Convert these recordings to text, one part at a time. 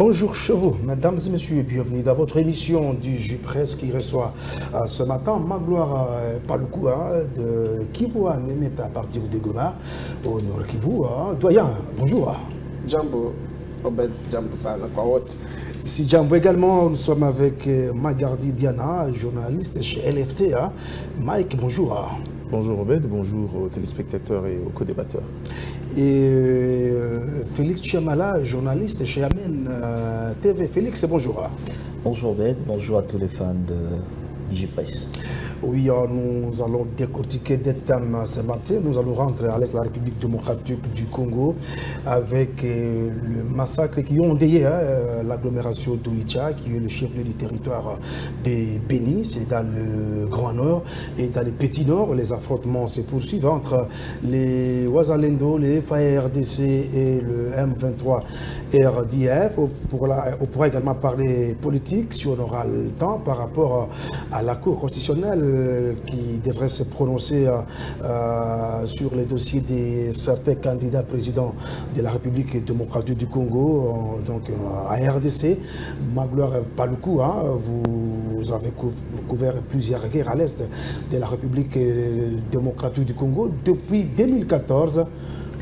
Bonjour chevaux, mesdames et messieurs, bienvenue dans votre émission du J-Presse qui reçoit ce matin Magloire Paluku de Kivu Nemeta à partir de Goma au Nord Kivu. Doyen, bonjour. Jambo, Obed, Jambo Sana, Kwawot. Si Jambo également, nous sommes avec Magardi Diana, journaliste chez LFT. Mike, bonjour. Bonjour Obed, bonjour aux téléspectateurs et aux co-débatteurs. Et Félix Chiamala, journaliste chez Amen TV. Félix, bonjour. Bonjour Obed, bonjour à tous les fans de DigiPresse. Oui, nous allons décortiquer des thèmes ce matin. Nous allons rentrer à l'est de la République démocratique du Congo avec le massacre qui ont endeuillé l'agglomération d'Oicha, qui est le chef-lieu du territoire de Béni. C'est dans le Grand Nord et dans le Petit Nord. Les affrontements se poursuivent entre les Ouazalendo, les FARDC et le M23 RDF. On pourra également parler politique si on aura le temps par rapport à la Cour constitutionnelle qui devrait se prononcer sur les dossiers de certains candidats présidents de la République démocratique du Congo, donc à RDC. Magloire Paluku, vous avez couvert plusieurs guerres à l'est de la République démocratique du Congo. Depuis 2014,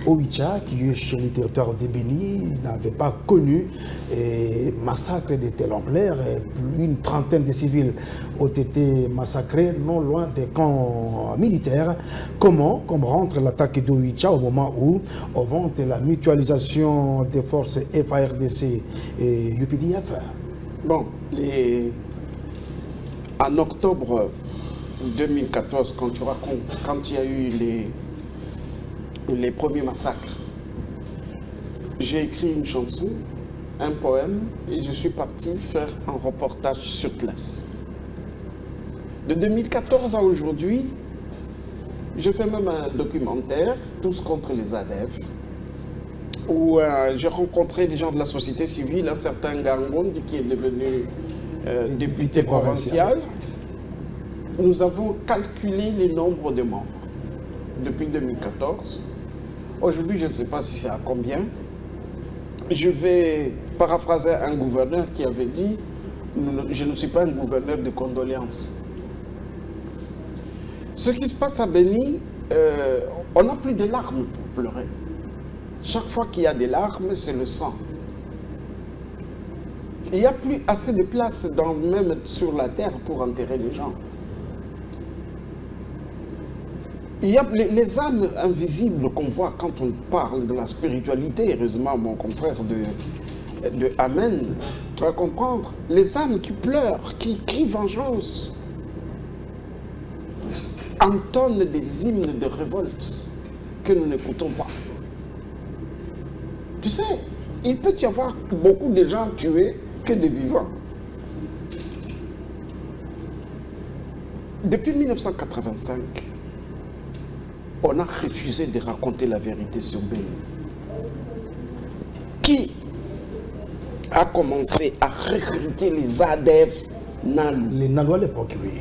Oicha, qui est sur le territoire de Béni, n'avait pas connu un massacre de telle ampleur. Plus d'une trentaine de civils ont été massacrés non loin des camps militaires. Comment comprendre l'attaque d'Oicha au moment où on vante la mutualisation des forces FARDC et UPDF? Bon, en octobre 2014, quand il y a eu les premiers massacres, j'ai écrit une chanson, un poème, et je suis parti faire un reportage sur place. De 2014 à aujourd'hui, je fais même un documentaire, Tous contre les ADF, où j'ai rencontré des gens de la société civile, un certain Gangondi qui est devenu député provincial. Nous avons calculé le nombre de membres depuis 2014. Aujourd'hui, je ne sais pas si c'est à combien. Je vais paraphraser un gouverneur qui avait dit « Je ne suis pas un gouverneur de condoléances ». Ce qui se passe à Béni, on n'a plus de larmes pour pleurer. Chaque fois qu'il y a des larmes, c'est le sang. Il n'y a plus assez de place, même sur la terre, pour enterrer les gens. Il y a les âmes invisibles qu'on voit quand on parle de la spiritualité. Heureusement, mon confrère de Amen, tu vas comprendre. Les âmes qui pleurent, qui crient vengeance, entonnent des hymnes de révolte que nous n'écoutons pas. Tu sais, il peut y avoir beaucoup de gens tués que des vivants. Depuis 1985, on a refusé de raconter la vérité sur Béni. Qui a commencé à recruter les ADF Nalou? Les Nalou à l'époque, oui.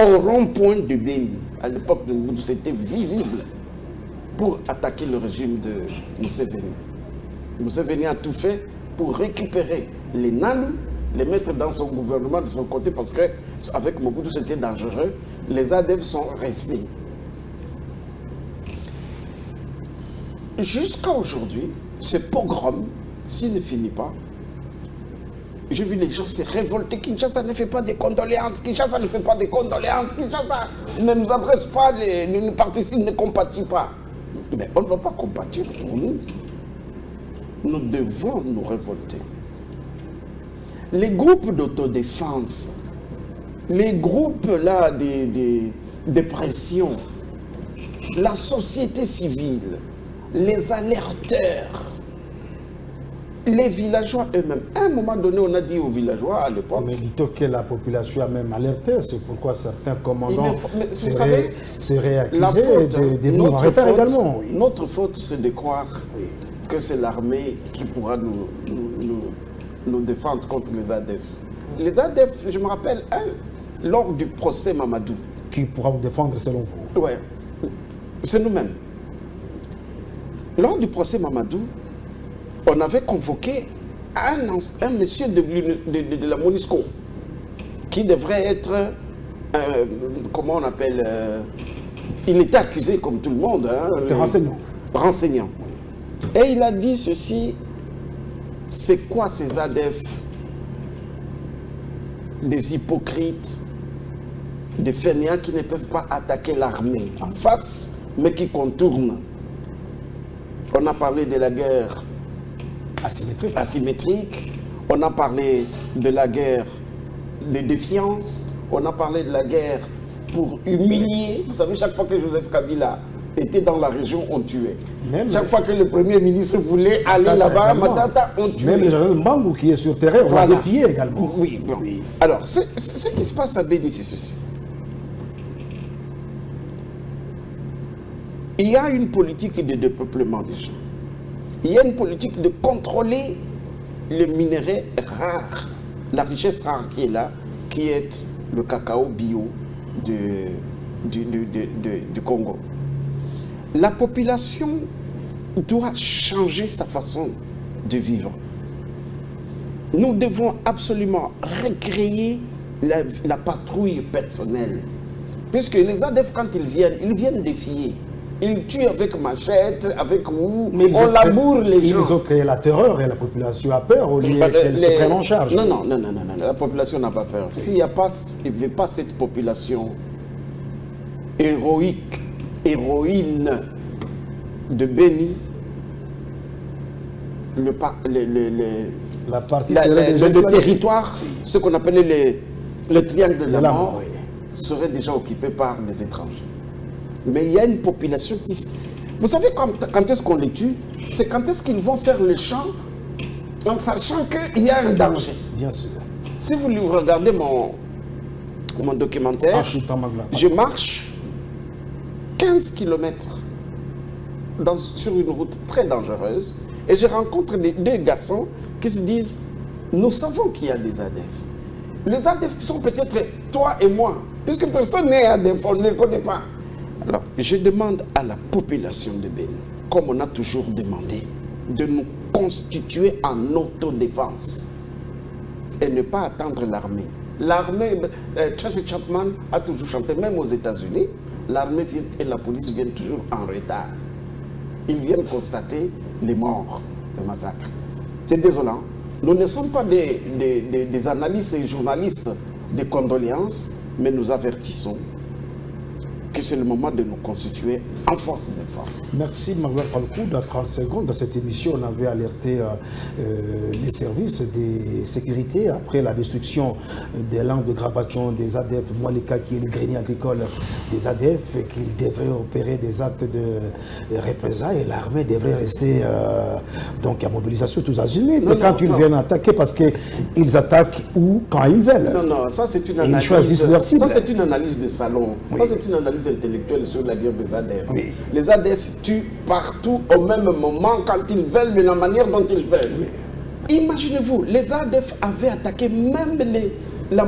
Au rond-point de Béni, à l'époque de Moudou, c'était visible pour attaquer le régime de Museveni. Museveni a tout fait pour récupérer les Nalou, les mettre dans son gouvernement de son côté parce qu'avec Mobutu c'était dangereux. Les ADF sont restés. Jusqu'à aujourd'hui, ce pogrom, s'il ne finit pas, j'ai vu les gens se révolter. Kinshasa ne fait pas de condoléances, Kinshasa ne fait pas de condoléances, Kinshasa ne nous adresse pas, ne nous participe, ne compatit pas. Mais on ne va pas compatir pour nous. Nous devons nous révolter. Les groupes d'autodéfense, les groupes là de pression, la société civile, les alerteurs, les villageois eux-mêmes. À un moment donné, on a dit aux villageois à l'époque... Mais plutôt que la population a même alerté, c'est pourquoi certains commandants seraient accusés de nous arrêter également. Oui. Notre faute, c'est de croire que c'est l'armée qui pourra nous défendre contre les ADF. Les ADF, je me rappelle, lors du procès Mamadou. Qui pourra nous défendre selon vous? Oui, c'est nous-mêmes. Lors du procès Mamadou, on avait convoqué un monsieur de la MONUSCO qui devrait être, comment on appelle, il était accusé comme tout le monde. Renseignant. Renseignant. Et il a dit ceci, c'est quoi ces ADF? Des hypocrites, des fainéants qui ne peuvent pas attaquer l'armée en face, mais qui contournent. On a parlé de la guerre asymétrique, on a parlé de la guerre de défiance, on a parlé de la guerre pour humilier. Vous savez, chaque fois que Joseph Kabila était dans la région, on tuait. Chaque fois que le Premier ministre voulait aller là-bas, Matata, on tuait. Même les gens de Mbangou qui est sur terrain, on l'a défié également. Oui, bon. Oui. Alors, ce qui se passe à Béni, c'est ceci. Il y a une politique de dépeuplement des gens. Il y a une politique de contrôler le minerai rare, la richesse rare qui est là, qui est le cacao bio du Congo. La population doit changer sa façon de vivre. Nous devons absolument recréer la patrouille personnelle. Puisque les ADF, quand ils viennent défier. Ils tuent avec machette, avec où on laboure les gens. Ils ont créé la terreur et la population a peur au lieu qu'elle se prenne en charge. Non, la population n'a pas peur. S'il n'y avait pas cette population héroïque, héroïne de Béni, le territoire, ce qu'on appelait le triangle de la mort, serait déjà occupé par des étrangers. Mais il y a une population qui... Vous savez quand est-ce qu'on les tue? C'est quand est-ce qu'ils vont faire le champ en sachant qu'il y a un danger. Bien sûr. Si vous regardez mon documentaire, je marche 15 km sur une route très dangereuse et je rencontre deux garçons qui se disent « Nous savons qu'il y a des ADF. Les ADF sont peut-être toi et moi, puisque personne n'est ADF, on ne les connaît pas. » Alors, je demande à la population de Béni, comme on a toujours demandé, de nous constituer en autodéfense et ne pas attendre l'armée. L'armée, Tracy Chapman a toujours chanté, même aux États-Unis, l'armée et la police viennent toujours en retard. Ils viennent constater les morts, les massacres. C'est désolant. Nous ne sommes pas des analystes et journalistes de condoléances, mais nous avertissons que c'est le moment de nous constituer en force de défense. Merci Marguerite Palkou. Dans 30 secondes, dans cette émission, on avait alerté les services de sécurité après la destruction des landes de grappation des ADF, Moualika qui est le grenier agricole des ADF, qu'ils devraient opérer des actes de représailles et l'armée devrait rester donc à mobilisation tous azimuts quand ils viennent attaquer parce qu'ils attaquent où, quand ils veulent. Non, ça c'est une analyse. Ils choisissent leur cible. Ça c'est une analyse de salon. Oui. Ça c'est une analyse intellectuelle sur la guerre des ADF. Oui. Les ADF tuent partout au même moment quand ils veulent, de la manière dont ils veulent. Oui. Imaginez-vous, les ADF avaient attaqué même la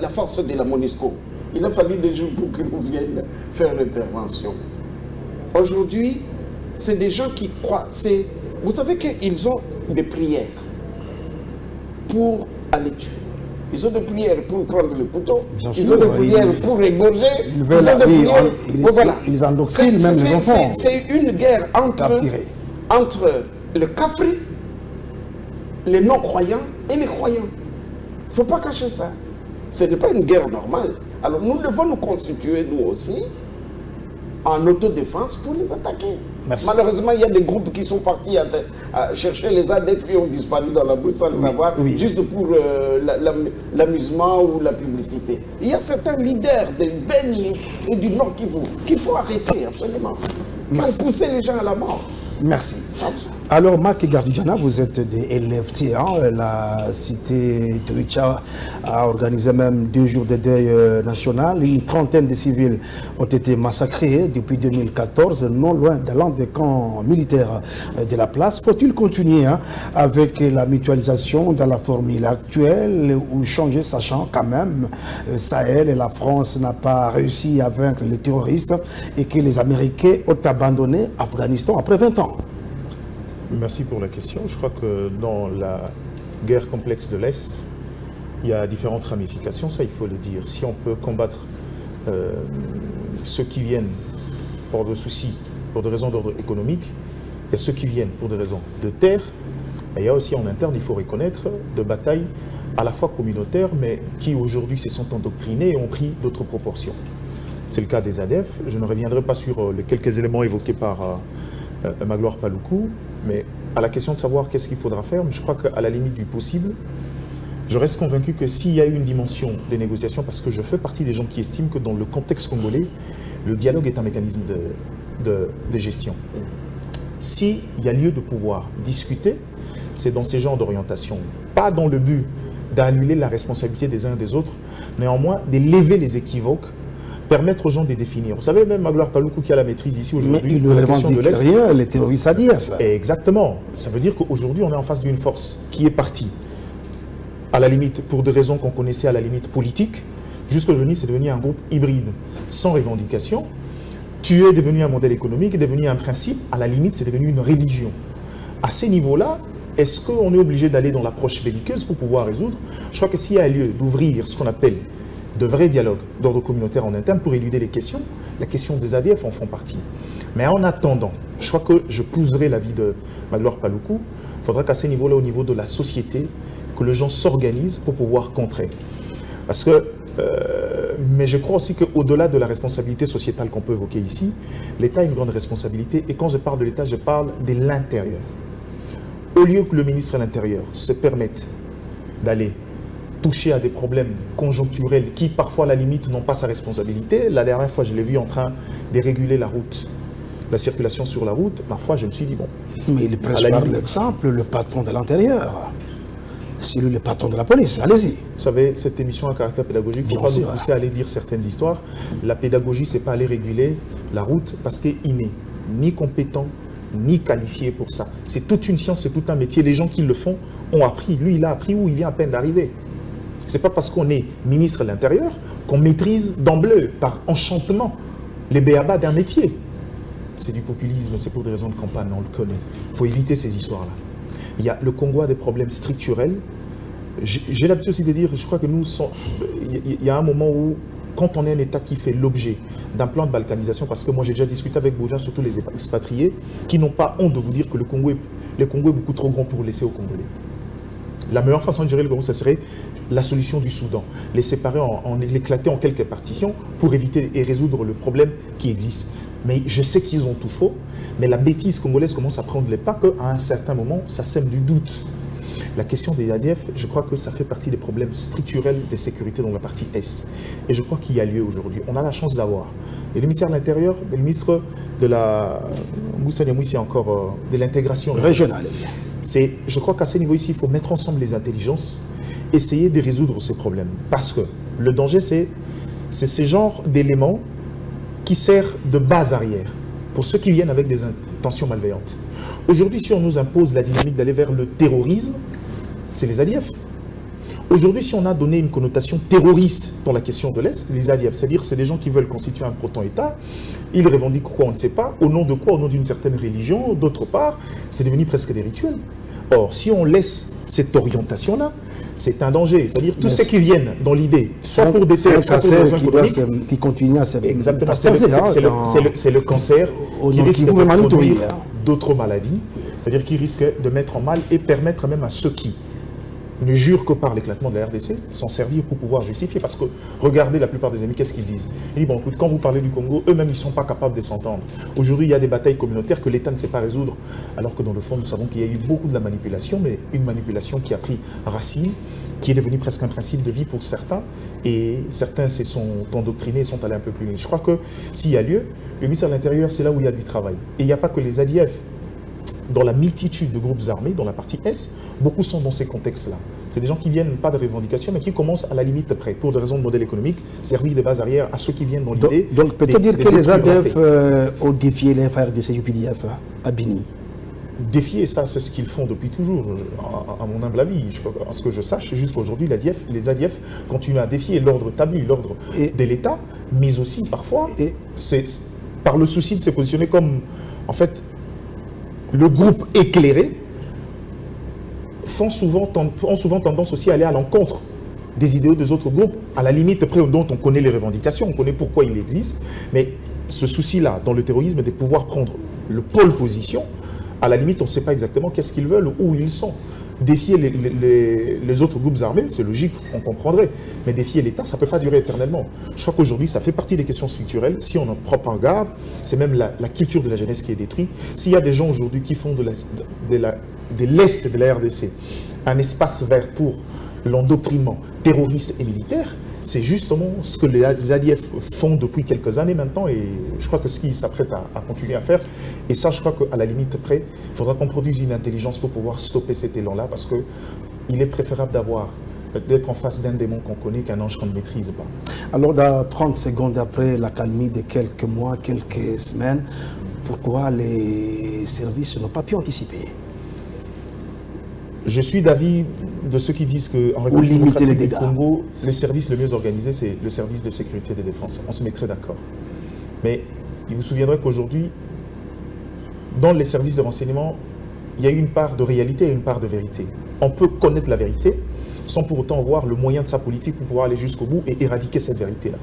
force de la MONUSCO. Il a fallu des jours pour qu'ils viennent faire l'intervention. Aujourd'hui, c'est des gens qui croient. Vous savez qu'ils ont des prières pour aller tuer. Ils ont des prières pour prendre le couteau, ils ont des prières pour égorger, ils ont des prières pour... Voilà. Ils endoctrinent même les enfants. C'est une guerre entre le Kafri, les non-croyants et les croyants. Il ne faut pas cacher ça. Ce n'est pas une guerre normale. Alors nous devons nous constituer, nous aussi, en autodéfense pour les attaquer. Merci. Malheureusement, il y a des groupes qui sont partis à chercher les ADF qui ont disparu dans la brute sans les avoir, juste pour l'amusement ou la publicité. Il y a certains leaders de Béni et du Nord qu'il faut arrêter, absolument. Qui ont poussé les gens à la mort. Merci. Alors, Marc Gardidjana, vous êtes de LFT, hein, la cité de Richa a organisé même 2 jours de deuil national. Une trentaine de civils ont été massacrés depuis 2014, non loin de l'un des camps militaires de la place. Faut-il continuer avec la mutualisation dans la formule actuelle ou changer, sachant quand même Sahel et la France n'a pas réussi à vaincre les terroristes et que les Américains ont abandonné Afghanistan après 20 ans? Merci pour la question. Je crois que dans la guerre complexe de l'Est, il y a différentes ramifications, ça il faut le dire. Si on peut combattre ceux qui viennent pour des soucis, pour des raisons d'ordre économique, il y a ceux qui viennent pour des raisons de terre, et il y a aussi en interne, il faut reconnaître, de batailles à la fois communautaires, mais qui aujourd'hui se sont endoctrinés et ont pris d'autres proportions. C'est le cas des ADF. Je ne reviendrai pas sur les quelques éléments évoqués par Magloire Paloukou, mais à la question de savoir qu'est-ce qu'il faudra faire, je crois qu'à la limite du possible, je reste convaincu que s'il y a une dimension des négociations, parce que je fais partie des gens qui estiment que dans le contexte congolais, le dialogue est un mécanisme de gestion. S'il y a lieu de pouvoir discuter, c'est dans ces genres d'orientation, pas dans le but d'annuler la responsabilité des uns et des autres, néanmoins d'élever les équivoques, permettre aux gens de les définir. Vous savez, même Magloire Paloukou qui a la maîtrise ici aujourd'hui. Mais il ne revendique rien, les terroristes à dire ça. Exactement. Ça veut dire qu'aujourd'hui, on est en face d'une force qui est partie, à la limite, pour des raisons qu'on connaissait à la limite politique. Jusqu'aujourd'hui, c'est devenu un groupe hybride, sans revendication. Tu es devenu un modèle économique, est devenu un principe, à la limite, c'est devenu une religion. À ces niveaux-là, est-ce qu'on est obligé d'aller dans l'approche belliqueuse pour pouvoir résoudre? Je crois que s'il y a lieu d'ouvrir ce qu'on appelle de vrais dialogues d'ordre communautaire en interne pour éluder les questions, la question des ADF en font partie. Mais en attendant, je crois que je pousserai l'avis de Magloire Paloukou, il faudra qu'à ces niveaux-là, au niveau de la société, que les gens s'organisent pour pouvoir contrer. Parce que, mais je crois aussi qu'au-delà de la responsabilité sociétale qu'on peut évoquer ici, l'État a une grande responsabilité. Et quand je parle de l'État, je parle de l'intérieur. Au lieu que le ministre de l'Intérieur se permette d'aller toucher à des problèmes conjoncturels qui, parfois, à la limite, n'ont pas sa responsabilité. La dernière fois, je l'ai vu en train de réguler la route, la circulation sur la route. Parfois, je me suis dit, bon... Mais il prêche par l'exemple, le patron de l'Intérieur. C'est lui le patron de la police, allez-y. Vous savez, cette émission à caractère pédagogique, il ne faut pas nous pousser à aller dire certaines histoires. La pédagogie, ce n'est pas aller réguler la route parce qu'il n'est ni compétent, ni qualifié pour ça. C'est toute une science, c'est tout un métier. Les gens qui le font ont appris. Lui, il a appris où il vient à peine d'arriver. Ce n'est pas parce qu'on est ministre de l'Intérieur qu'on maîtrise d'emblée, par enchantement, les béabas d'un métier. C'est du populisme, c'est pour des raisons de campagne, on le connaît. Il faut éviter ces histoires-là. Il y a le Congo a des problèmes structurels. J'ai l'habitude aussi de dire, je crois que nous sommes... Il y a un moment où, quand on est un État qui fait l'objet d'un plan de balkanisation, parce que moi j'ai déjà discuté avec beaucoup de gens, surtout les expatriés, qui n'ont pas honte de vous dire que le Congo est beaucoup trop grand pour laisser aux Congolais. La meilleure façon de gérer le Congo, ça serait la solution du Soudan. Les séparer, l'éclater en quelques partitions pour éviter et résoudre le problème qui existe. Mais je sais qu'ils ont tout faux, mais la bêtise congolaise commence à prendre les pas qu'à un certain moment, ça sème du doute. La question des ADF, je crois que ça fait partie des problèmes structurels de sécurité dans la partie Est. Et je crois qu'il y a lieu aujourd'hui. On a la chance d'avoir le ministère de l'Intérieur, le ministre de la... c'est encore de l'intégration régionale. Je crois qu'à ce niveau ici, il faut mettre ensemble les intelligences, essayer de résoudre ces problèmes. Parce que le danger, c'est ce genre d'éléments qui servent de base arrière pour ceux qui viennent avec des intentions malveillantes. Aujourd'hui, si on nous impose la dynamique d'aller vers le terrorisme, c'est les ADF. Aujourd'hui, si on a donné une connotation terroriste dans la question de l'Est, les ADF, c'est-à-dire c'est des gens qui veulent constituer un proton-État, ils revendiquent quoi, on ne sait pas, au nom de quoi, au nom d'une certaine religion, d'autre part, c'est devenu presque des rituels. Or, si on laisse cette orientation-là, c'est un danger. C'est-à-dire tous ceux qui viennent dans l'idée, soit pour des terres, soit pour des besoins économiques, qui continue à se exactement, c'est le cancer qui risque de produire d'autres maladies, c'est-à-dire qui risque de mettre en mal et permettre même à ceux qui ne jurent que par l'éclatement de la RDC, s'en servir pour pouvoir justifier. Parce que, regardez la plupart des amis, qu'est-ce qu'ils disent? Ils disent, bon, écoute, quand vous parlez du Congo, eux-mêmes, ils ne sont pas capables de s'entendre. Aujourd'hui, il y a des batailles communautaires que l'État ne sait pas résoudre, alors que dans le fond, nous savons qu'il y a eu beaucoup de la manipulation, mais une manipulation qui a pris racine, qui est devenue presque un principe de vie pour certains, et certains se sont endoctrinés et sont allés un peu plus loin. Je crois que s'il y a lieu, le ministère de l'Intérieur, c'est là où il y a du travail. Et il n'y a pas que les ADF. Dans la multitude de groupes armés, dans la partie Est, beaucoup sont dans ces contextes-là. C'est des gens qui viennent pas de revendications, mais qui commencent à la limite près, pour des raisons de modèle économique, servir de base arrière à ceux qui viennent dans l'idée. Donc peut-on dire que les ADF ont défié les FARDC UPDF à Bini? Défier, ça, c'est ce qu'ils font depuis toujours, à mon humble avis. À ce que je sache, jusqu'à aujourd'hui, les ADF continuent à défier l'ordre établi, l'ordre de l'État, mais aussi parfois, c'est par le souci de se positionner comme, en fait, le groupe éclairé ont souvent tendance aussi à aller à l'encontre des idéaux des autres groupes, à la limite après dont on connaît les revendications, on connaît pourquoi il existe, mais ce souci-là dans le terrorisme de pouvoir prendre le pôle position, à la limite on ne sait pas exactement qu'est-ce qu'ils veulent, où ils sont. Défier les autres groupes armés, c'est logique, on comprendrait, mais défier l'État, ça ne peut pas durer éternellement. Je crois qu'aujourd'hui, ça fait partie des questions structurelles. Si on en prend pas garde, c'est même la culture de la jeunesse qui est détruite. S'il y a des gens aujourd'hui qui font de l'Est de la RDC un espace vert pour l'endoctrinement terroriste et militaire, c'est justement ce que les ADF font depuis quelques années maintenant, et je crois que ce qu'ils s'apprêtent à continuer à faire. Et ça, je crois qu'à la limite près, il faudra qu'on produise une intelligence pour pouvoir stopper cet élan-là, parce qu'il est préférable d'être en face d'un démon qu'on connaît qu'un ange qu'on ne maîtrise pas. Alors, dans 30 secondes après l'accalmie de quelques mois, quelques semaines, pourquoi les services n'ont pas pu anticiper? Je suis d'avis de ceux qui disent qu'en République démocratique du Congo, le service le mieux organisé, c'est le service de sécurité et de défense. On se mettrait d'accord. Mais il vous souviendra qu'aujourd'hui, dans les services de renseignement, il y a une part de réalité et une part de vérité. On peut connaître la vérité sans pour autant voir le moyen de sa politique pour pouvoir aller jusqu'au bout et éradiquer cette vérité-là.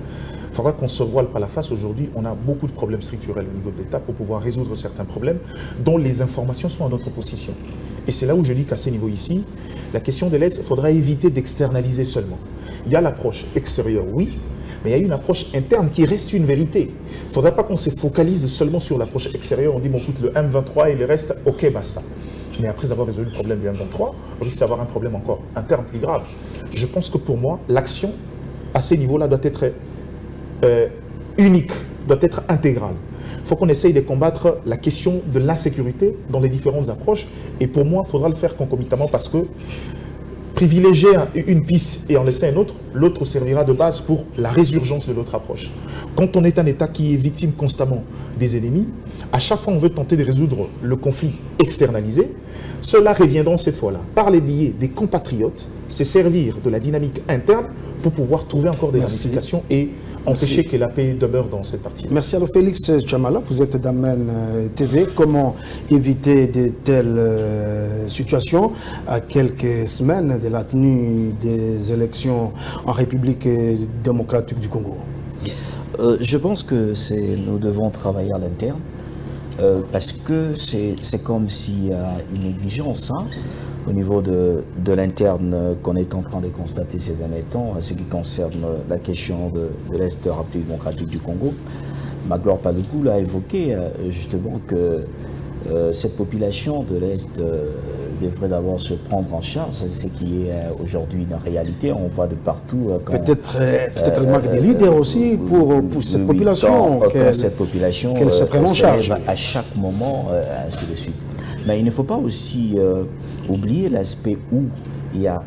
Il faudra qu'on ne se voile pas la face. Aujourd'hui, on a beaucoup de problèmes structurels au niveau de l'État pour pouvoir résoudre certains problèmes dont les informations sont à notre possession. Et c'est là où je dis qu'à ce niveau ici, la question de l'Est, il faudra éviter d'externaliser seulement. Il y a l'approche extérieure, oui, mais il y a une approche interne qui reste une vérité. Il ne faudra pas qu'on se focalise seulement sur l'approche extérieure. On dit, bon, écoute, le M23 et le reste, ok, basta. Mais après avoir résolu le problème du M23, on risque d'avoir un problème encore interne plus grave. Je pense que pour moi, l'action à ces niveaux-là doit être unique, doit être intégrale. Il faut qu'on essaye de combattre la question de l'insécurité dans les différentes approches. Et pour moi, il faudra le faire concomitamment parce que privilégier une piste et en laisser un autre, l'autre servira de base pour la résurgence de l'autre approche. Quand on est un État qui est victime constamment des ennemis, à chaque fois on veut tenter de résoudre le conflit externalisé, cela reviendra cette fois-là, par les biais des compatriotes, se servir de la dynamique interne pour pouvoir trouver encore des ramifications et empêcher que la paix demeure dans cette partie. Merci. Alors Félix Chamala, vous êtes d'Amen TV. Comment éviter de telles situations à quelques semaines de la tenue des élections en République démocratique du Congo? Je pense que nous devons travailler à l'interne parce que c'est comme s'il y a une négligence au niveau de l'interne qu'on est en train de constater ces derniers temps, à ce qui concerne la question de l'Est de la République démocratique du Congo. Magloire Paluku l'a évoqué justement que cette population de l'Est devrait d'abord se prendre en charge, c'est ce qui est aujourd'hui une réalité, on voit de partout. Peut-être le manque de leaders aussi pour cette population, qu'elle se prenne en charge à chaque moment, ainsi de suite. Mais il ne faut pas aussi oublier l'aspect où il y a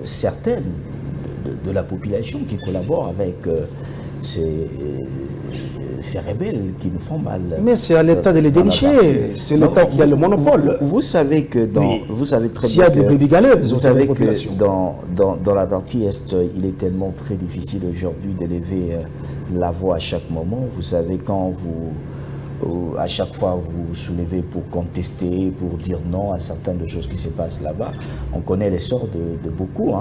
certaines de la population qui collaborent avec ces rebelles qui nous font mal. Mais c'est à l'État de les dénicher, c'est l'État qui a le monopole. Vous savez que vous savez très bien vous savez que dans la partie Est, il est tellement très difficile aujourd'hui de lever la voix à chaque moment. Vous savez, quand à chaque fois vous soulevez pour contester, pour dire non à certaines des choses qui se passent là-bas. On connaît les sorts de beaucoup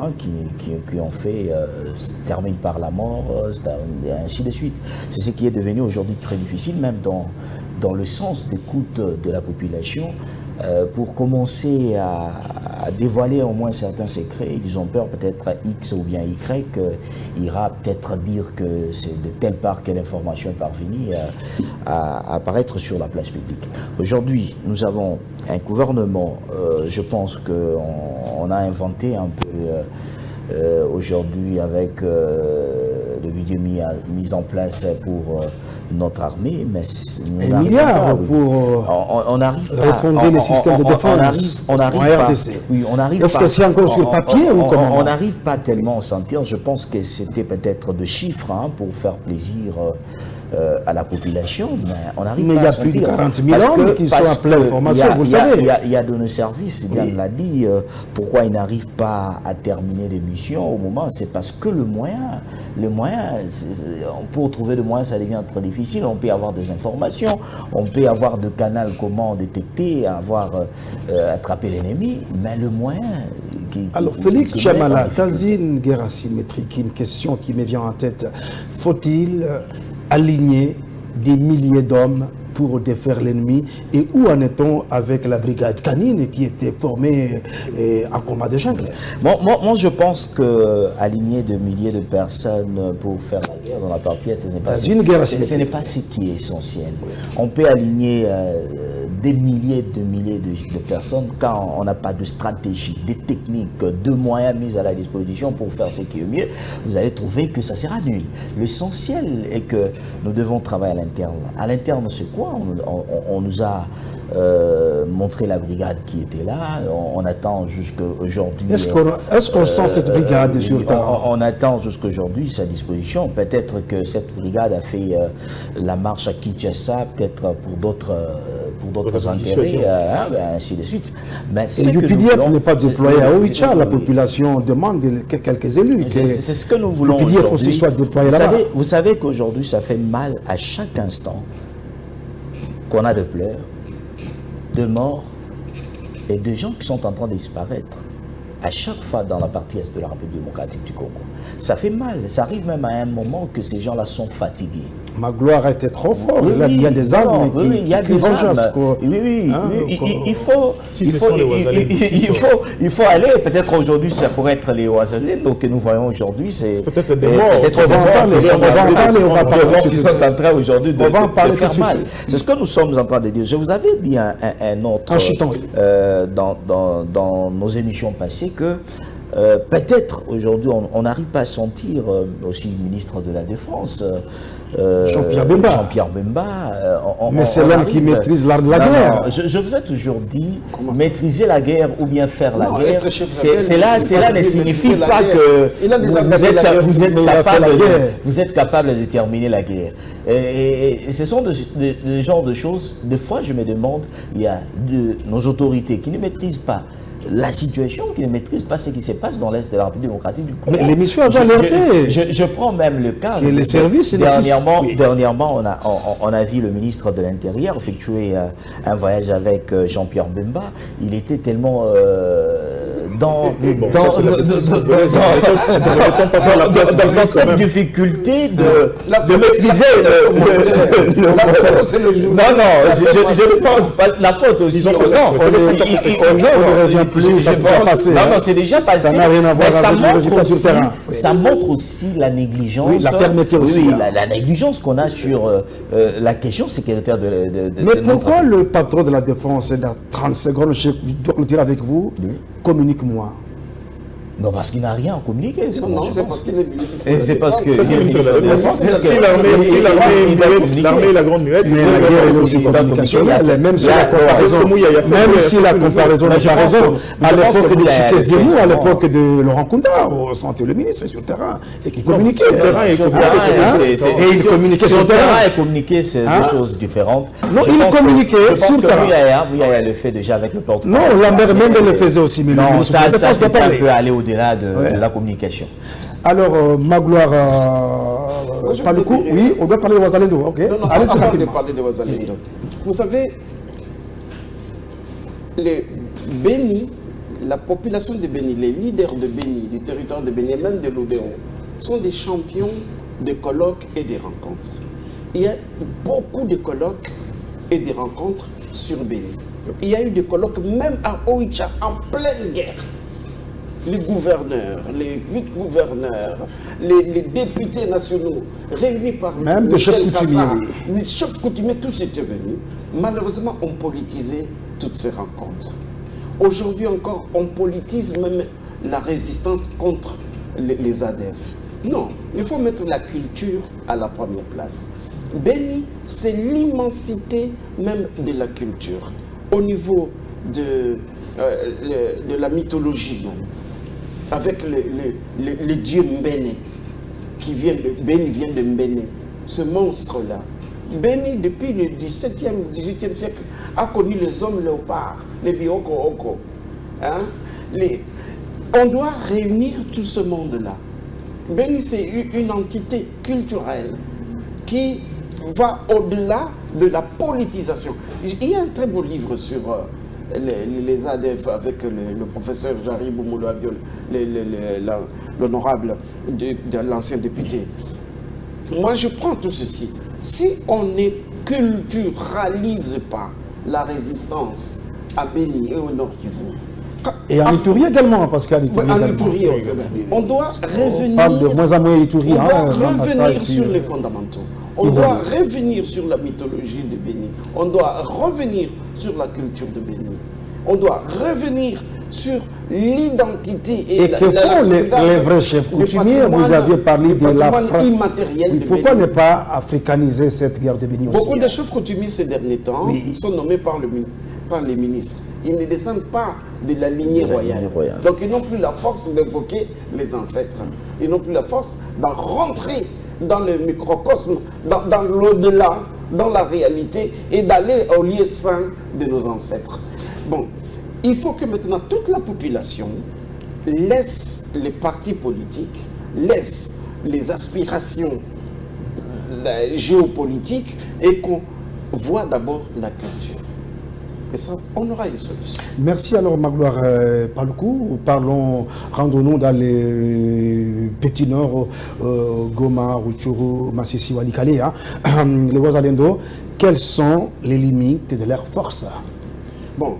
qui ont fait, se terminent par la mort, et ainsi de suite. C'est ce qui est devenu aujourd'hui très difficile, même dans le sens d'écoute de la population, pour commencer à dévoiler au moins certains secrets. Ils ont peur peut-être X ou bien Y ira peut-être dire que c'est de telle part que l'information est parvenue à apparaître sur la place publique. Aujourd'hui, nous avons un gouvernement, je pense qu'on a inventé un peu aujourd'hui avec le budget mis en place pour notre armée, mais un milliard pour refonder les systèmes de défense en RDC. Oui, on arrive. Est-ce que c'est encore sur papier ou comment? On n'arrive pas tellement à sentir. Je pense que c'était peut-être de chiffres pour faire plaisir à la population, mais on n'arrive pas à. Mais il y a plus de 40 000 hommes qui sont en pleine formation, vous le savez. Il y a de nos services, Diane l'a dit, pourquoi ils n'arrivent pas à terminer les missions au moment, c'est parce que le moyen, pour trouver le moyen, ça devient très difficile. On peut avoir des informations, on peut avoir de canaux comment détecter, attraper l'ennemi, mais le moyen... Alors, Félix Chamala, Tazine guerre asymétrique, une question qui me vient en tête. Faut-il aligner des milliers d'hommes pour défaire l'ennemi? Et où en est-on avec la brigade canine qui était formée en combat de jungle? Moi, je pense qu'aligner de milliers de personnes pour faire la guerre dans la partie est, ce n'est pas ce qui est essentiel. On peut aligner des milliers de personnes quand on n'a pas de stratégie, des techniques, de moyens mis à la disposition pour faire ce qui est mieux. Vous allez trouver que ça sera nul. L'essentiel est que nous devons travailler à l'interne. À l'interne, c'est quoi? On nous a montré la brigade qui était là. On attend jusqu'aujourd'hui. Est-ce qu'on sent cette brigade sur on attend jusqu'aujourd'hui sa disposition. Peut-être que cette brigade a fait la marche à Kinshasa, peut-être pour d'autres intérêts, ainsi de suite. Mais et l'UPDF n'est pas déployé à Oicha. La population demande quelques élus. C'est ce que nous voulons. L'UPDF aussi soit déployé là-bas. Vous savez qu'aujourd'hui, ça fait mal à chaque instant qu'on a de pleurs, de morts et de gens qui sont en train de disparaître à chaque fois dans la partie est de la République démocratique du Congo. Ça fait mal. Ça arrive même à un moment que ces gens-là sont fatigués. Magloire était trop fort. Il y a des armes il y a des armes. Il faut aller. Peut-être aujourd'hui, ça pourrait être les Ouazalines que nous voyons aujourd'hui. C'est peut-être des morts. On va parler qui sont en train aujourd'hui de faire mal. C'est ce que nous sommes en train de dire. Je vous avais dit un autre dans nos émissions passées que peut-être aujourd'hui on n'arrive pas à sentir aussi le ministre de la Défense. Jean-Pierre Bemba. Mais c'est l'homme qui maîtrise la guerre. Je vous ai toujours dit, maîtriser la guerre ou bien faire la guerre, cela ne signifie pas que vous êtes capable de terminer la guerre. Et ce sont des genres de choses, des fois je me demande, il y a nos autorités qui ne maîtrisent pas la situation, qui ne maîtrise pas ce qui se passe dans l'Est de la République démocratique du Congo. Mais l'émission a alerté. Je prends même le cas. Que les services dernièrement, on a vu le ministre de l'Intérieur effectuer un voyage avec Jean-Pierre Bemba. Il était tellement dans cette difficulté de maîtriser je ne pense pas la faute aussi. Non, c'est déjà passé. Ça n'a rien à voir avec le résultat sur le terrain. Ça montre aussi la négligence. Oui, la fermeté aussi. Oui, la négligence qu'on a sur la question sécuritaire de Mais pourquoi le patron de la défense, dans 30 secondes, je dois le dire avec vous, communique-moi? Non, parce qu'il n'a rien à communiquer. Non, c'est parce qu'il est ministre. C'est parce que si l'armée est la grande muette, mais la guerre est aussi communicationnelle, même si la comparaison n'est pas raison. À l'époque de Chikes Diemou, à l'époque de Laurent Kunda, on sentait le ministre sur le terrain et qui communiquait. Et il communiquait sur le terrain. Et communiquer, c'est deux choses différentes. Non, il communiquait sur le terrain. Mouyaya le fait déjà avec le porte-parole. Non, Lambert Mende le faisait aussi, mais non, ça c'est un peu aller au-delà de la communication. Alors, Magloire, par le coup, oui, on doit parler de Ouazalendo, ok? Non, avant de parler de Ouazalendo. Vous savez, les Béni, la population de Béni, les leaders de Béni, du territoire de Béni, même de l'Odéon, sont des champions de colloques et de rencontres. Il y a beaucoup de colloques et de rencontres sur Béni. Il y a eu des colloques même à Oicha, en pleine guerre. Les gouverneurs, les vice-gouverneurs, les députés nationaux réunis par même des chefs coutumiers. Les chefs coutumiers, tous étaient venus. Malheureusement, on politisait toutes ces rencontres. Aujourd'hui encore, on politise même la résistance contre les ADF. Non, il faut mettre la culture à la première place. Béni, c'est l'immensité même de la culture. Au niveau de la mythologie même. Avec le dieu Mbene, qui vient de Béni vient de Mbene. ce monstre-là. Béni, depuis le 17e, 18e siècle, a connu les hommes léopards, les bioko-oko. Hein? On doit réunir tout ce monde-là. Béni, c'est une entité culturelle qui va au-delà de la politisation. Il y a un très beau livre sur les ADF avec le professeur Jarry Boumoulou Abiol, l'honorable de l'ancien député. Moi, je prends tout ceci. Si on ne culturalise pas la résistance à Béni et au Nord Kivu, et en Ituri également, parce qu'en Ituri on doit revenir, on parle de moins en moins Ituri, revenir sur les fondamentaux. On doit revenir sur la mythologie de Béni. On doit revenir sur la culture de Béni. On doit revenir sur l'identité et que font les vrais chefs coutumiers. Vous aviez parlé de la immatériel de pourquoi ne pas africaniser cette guerre de Béni aussi? Beaucoup de chefs coutumiers ces derniers temps sont nommés par les ministres. Ils ne descendent pas de la lignée royale. Donc ils n'ont plus la force d'invoquer les ancêtres. Ils n'ont plus la force d'en rentrer dans le microcosme, dans l'au-delà, dans la réalité et d'aller au lieu saint de nos ancêtres. Bon, il faut que maintenant toute la population laisse les partis politiques, laisse les aspirations géopolitiques et qu'on voit d'abord la culture. Et ça, on aura une solution. Merci alors Magloire Paluku. Rendons-nous dans les petits nord, Goma, Rutshuru, Masisi, Walikale, les Wazalendo. Quelles sont les limites de leur force? Bon,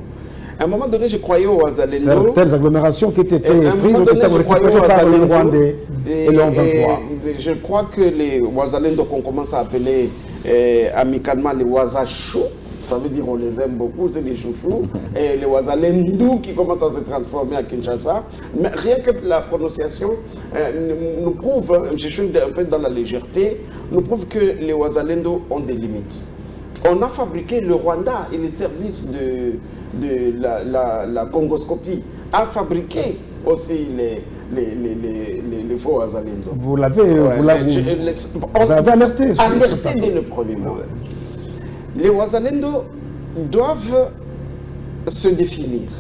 à un moment donné, je croyais aux Wazalendo. Certaines agglomérations qui étaient prises au récupérées par les Rwandais et le 23. Je crois que les Wazalendo qu'on commence à appeler amicalement les Wazachou, ça veut dire on les aime beaucoup, c'est des chouchous. Et les Wazalendou qui commencent à se transformer à Kinshasa. Mais rien que la prononciation nous prouve, je suis un peu dans la légèreté, nous prouve que les Wazalendo ont des limites. On a fabriqué le Rwanda et les services de la congoscopie a fabriqué aussi les faux Wazalendo. Vous l'avez alerté dès le premier mois. Les Wazalendo doivent se définir.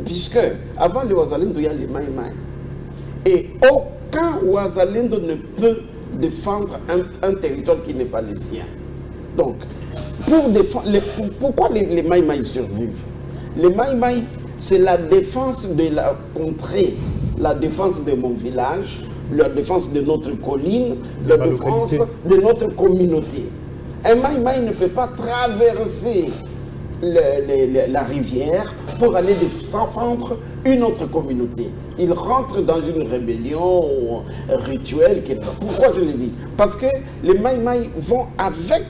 Puisque avant les Wazalendo, il y a les Mai Mai. Et aucun Wazalendo ne peut défendre un territoire qui n'est pas le sien. Donc, pourquoi les Mai Mai survivent? Les Mai Mai, c'est la défense de la contrée, la défense de mon village, la défense de notre colline, la défense de notre communauté. Un Mai Mai ne peut pas traverser la rivière pour aller défendre une autre communauté. Il rentre dans une rébellion rituelle. Pourquoi je le dis? Parce que les Mai Mai vont avec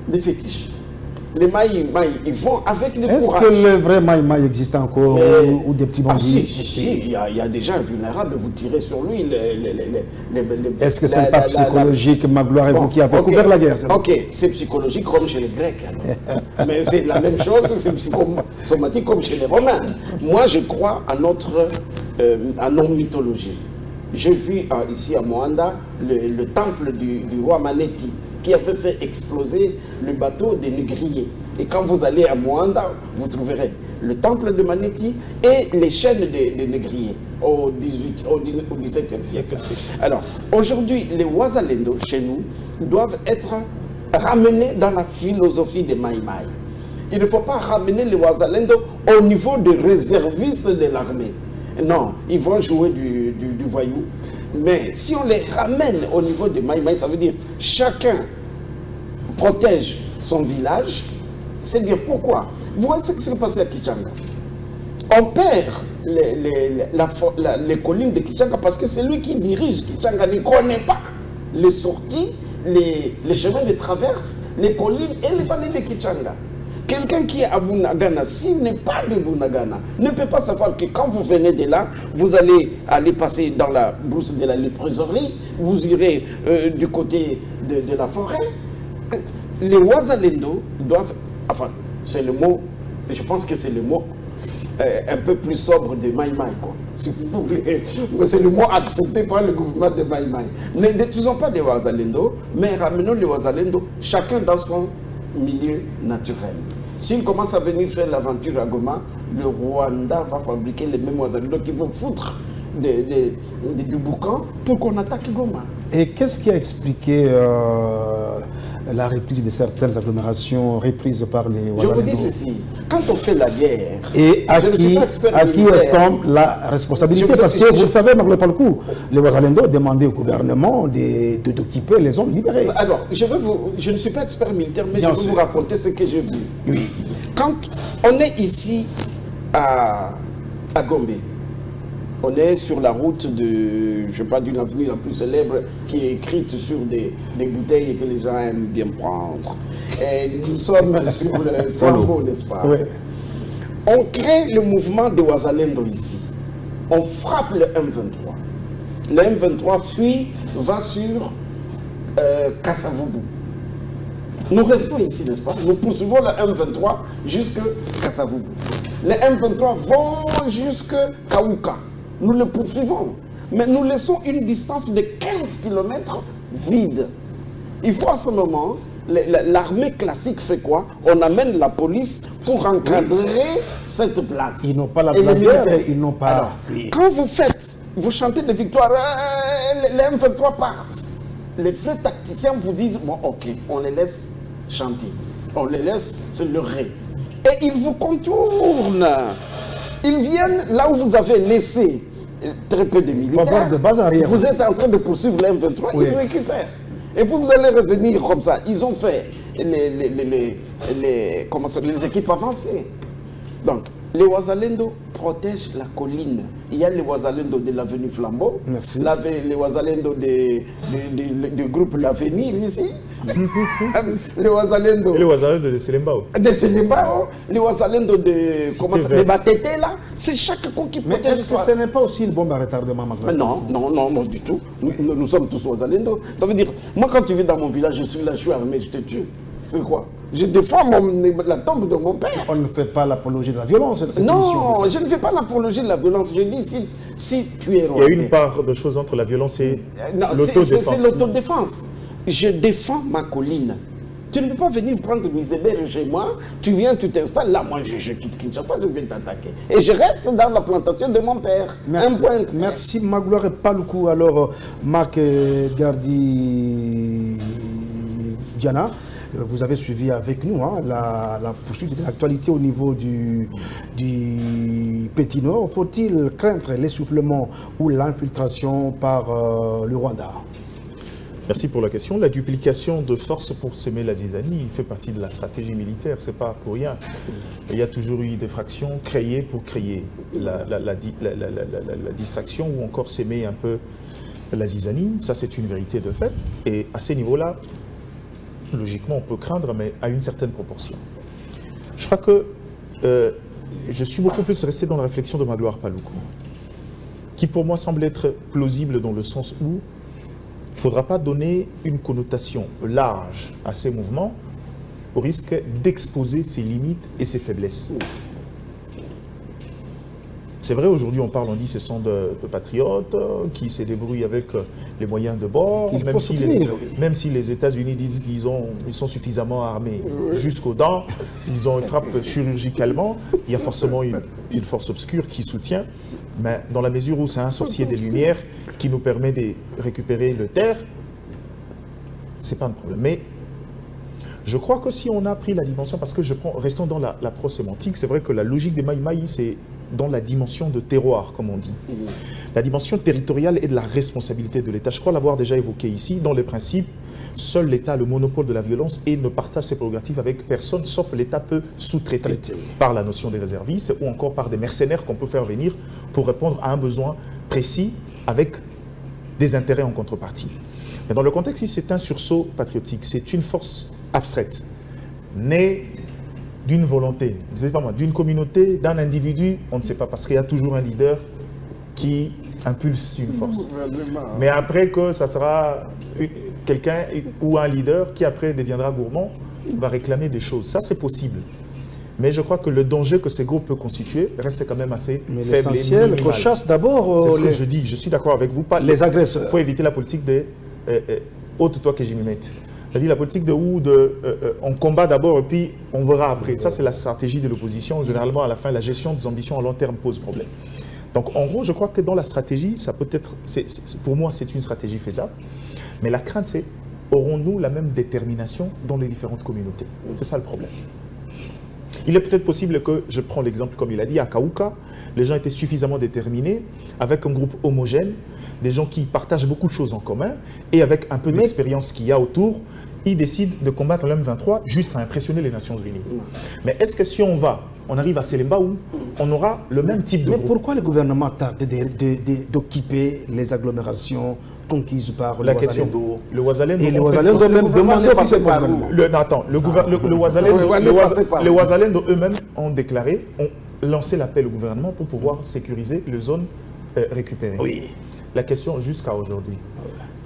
des fétiches. Les Mai Mai, ils vont avec des courages. Est-ce que les vrais Mai Mai existent encore ou des petits bandits? Si, il y a des gens vulnérables, vous tirez sur lui. Est-ce que ce n'est pas psychologique, Magloire, et vous qui avez couvert la guerre? Ok, c'est psychologique comme chez les Grecs. Alors. Mais c'est la même chose, c'est psychosomatique comme chez les Romains. Moi, je crois à notre mythologie. J'ai vu ici à Moanda le temple du roi Maneti, qui avait fait exploser le bateau des négriers. Et quand vous allez à Moanda, vous trouverez le temple de Maneti et les chaînes des négriers au XVIIe siècle. Alors, aujourd'hui, les Wazalendo, chez nous, doivent être ramenés dans la philosophie des Mai Mai. Il ne faut pas ramener les Wazalendo au niveau de réservistes de l'armée. Non, ils vont jouer du voyou. Mais si on les ramène au niveau des Mai Mai, ça veut dire chacun protège son village. C'est dire pourquoi. Vous voyez ce qui s'est passé à Kichanga. On perd les collines de Kichanga parce que c'est lui qui dirige Kichanga, ne connaît pas les sorties, les chemins de traverse, les collines et les vallées de Kichanga. Quelqu'un qui est à Bunagana, s'il n'est pas de Bunagana, ne peut pas savoir que quand vous venez de là, vous allez passer dans la brousse de la léproserie, vous irez du côté de la forêt. Les Wazalendo doivent, enfin, c'est le mot, je pense que c'est le mot un peu plus sobre de Maï Maï, quoi. Si vous voulez. C'est le mot accepté par le gouvernement de Maï Maï. Ne détruisons pas les Ouazalendo, mais ramenons les Ouazalendo, chacun dans son milieu naturel. S'il commence à venir faire l'aventure à Goma, le Rwanda va fabriquer les mêmes Ouazalendo qui vont foutre du boucan pour qu'on attaque Goma. Et qu'est-ce qui a expliqué la reprise de certaines agglomérations reprises par les Ouazalendo? Je vous dis ceci, quand on fait la guerre, et à qui tombe la responsabilité? Parce que vous savez, malgré pas le coup, les Ouazalendo demandaient au gouvernement d'occuper les zones libérées. Alors, je ne suis pas expert militaire, mais je vais vous raconter ce que j'ai vu. Oui. Quand on est ici à Gombe, on est sur la route de, je sais pas, d'une avenue la plus célèbre qui est écrite sur des bouteilles que les gens aiment bien prendre. Et nous sommes sur le flambeau, n'est-ce pas? Oui. On crée le mouvement de Ouazalendo ici. On frappe le M23. Le M23 fuit, va sur Kassavubu. Nous restons ici, n'est-ce pas? Nous poursuivons le M23 jusqu'à Kassavubu. Les M23 vont jusqu'à Kaouka. Nous le poursuivons. Mais nous laissons une distance de 15 km vide. Il faut à ce moment, l'armée classique fait quoi? On amène la police pour encadrer cette place. Ils n'ont pas la place, ils n'ont pas... Alors, quand vous chantez des victoires, les M23 partent. Les vrais tacticiens vous disent, bon ok, on les laisse chanter. On les laisse se leurrer. Et ils vous contournent. Ils viennent là où vous avez laissé très peu de militaires. De base arrière. Vous êtes en train de poursuivre les M23, oui. Ils vous récupèrent. Et puis vous allez revenir comme ça. Ils ont fait les équipes avancées. Donc, les Ouazalendo protègent la colline. Il y a les Ouazalendo de l'avenue Flambeau, les Ouazalendo du groupe L'Avenir ici, les Ouazalendo de Selembao. De Selembao, les Ouazalendo de Batete là. C'est chaque coin qui protège. Mais est-ce que ce n'est pas aussi une bombe à retardement? Non, du tout. Nous sommes tous Ouazalendo. Ça veut dire, moi quand tu vis dans mon village, je suis là, je suis armé, je te tue. C'est quoi? Je défends la tombe de mon père. On ne fait pas l'apologie de la violence. Non, je ne fais pas l'apologie de la violence. Je dis, si tu es rwandais... Il y a une part de choses entre la violence et l'autodéfense. C'est l'autodéfense. Je défends ma colline. Tu ne peux pas venir prendre mes hébères chez moi. Tu viens, tu t'installes. Là, moi, je quitte Kinshasa, je viens t'attaquer. Et je reste dans la plantation de mon père. Merci, merci Magloire Paloukou. Alors, Marc Gardi Diana, vous avez suivi avec nous la poursuite de l'actualité au niveau du Petit Nord. Faut-il craindre l'essoufflement ou l'infiltration par le Rwanda? Merci pour la question. La duplication de forces pour s'aimer la zizanie fait partie de la stratégie militaire, c'est pas pour rien. Il y a toujours eu des fractions créées pour créer la distraction ou encore s'aimer un peu la zizanie. Ça, c'est une vérité de fait. Et à ces niveaux-là, logiquement, on peut craindre, mais à une certaine proportion. Je crois que je suis beaucoup plus resté dans la réflexion de Magloire Paloukou, qui pour moi semble être plausible dans le sens où il ne faudra pas donner une connotation large à ces mouvements au risque d'exposer ses limites et ses faiblesses. C'est vrai, aujourd'hui on parle, on dit ce sont de patriotes qui se débrouillent avec les moyens de bord, même si les États-Unis disent qu'ils sont suffisamment armés jusqu'aux dents, ils frappent chirurgicalement, il y a forcément une force obscure qui soutient, mais dans la mesure où c'est un sorcier des Lumières qui nous permet de récupérer le terre, c'est pas un problème. Mais je crois que si on a pris la dimension, parce que restons dans la pro-sémantique, c'est vrai que la logique des Maï-Maï, c'est dans la dimension de terroir, comme on dit. La dimension territoriale et de la responsabilité de l'État. Je crois l'avoir déjà évoqué ici. Dans les principes, seul l'État a le monopole de la violence et ne partage ses prérogatives avec personne, sauf l'État peut sous-traiter par la notion des réservistes ou encore par des mercenaires qu'on peut faire venir pour répondre à un besoin précis avec des intérêts en contrepartie. Mais dans le contexte ici, c'est un sursaut patriotique. C'est une force abstraite, née d'une volonté, je ne sais pas moi, d'une communauté, d'un individu, on ne sait pas, parce qu'il y a toujours un leader qui impulse une force. Mais après que ça sera quelqu'un ou un leader qui après deviendra gourmand, va réclamer des choses. Ça, c'est possible. Mais je crois que le danger que ces groupes peuvent constituer reste quand même assez faible. Mais l'essentiel, qu'on chasse d'abord... C'est ce que je dis, je suis d'accord avec vous. Pas les agresseurs. Il faut éviter la politique de ôte-toi que j'y m'y mette. C'est-à-dire la politique de on combat d'abord et puis on verra après. Ça, c'est la stratégie de l'opposition. Généralement, à la fin, la gestion des ambitions à long terme pose problème. Donc, en gros, je crois que dans la stratégie, ça peut être... pour moi, c'est une stratégie faisable. Mais la crainte, c'est aurons-nous la même détermination dans les différentes communautés? C'est ça le problème. Il est peut-être possible que, je prends l'exemple comme il a dit, à Kaouka, les gens étaient suffisamment déterminés, avec un groupe homogène, des gens qui partagent beaucoup de choses en commun, et avec un peu d'expérience qu'il y a autour, ils décident de combattre l'M23 jusqu'à impressionner les Nations Unies. Mais est-ce que si on arrive à Selemba où on aura le même type de groupe? Mais pourquoi le gouvernement tarde d'occuper les agglomérations conquises par le Ouazalendo? Le Ouazalendo. Et le Ouazalendo même demandé officiellement. Le Ouazalendo eux-mêmes ont déclaré, ont lancé l'appel au gouvernement pour pouvoir sécuriser les zones récupérées. Oui. La question jusqu'à aujourd'hui,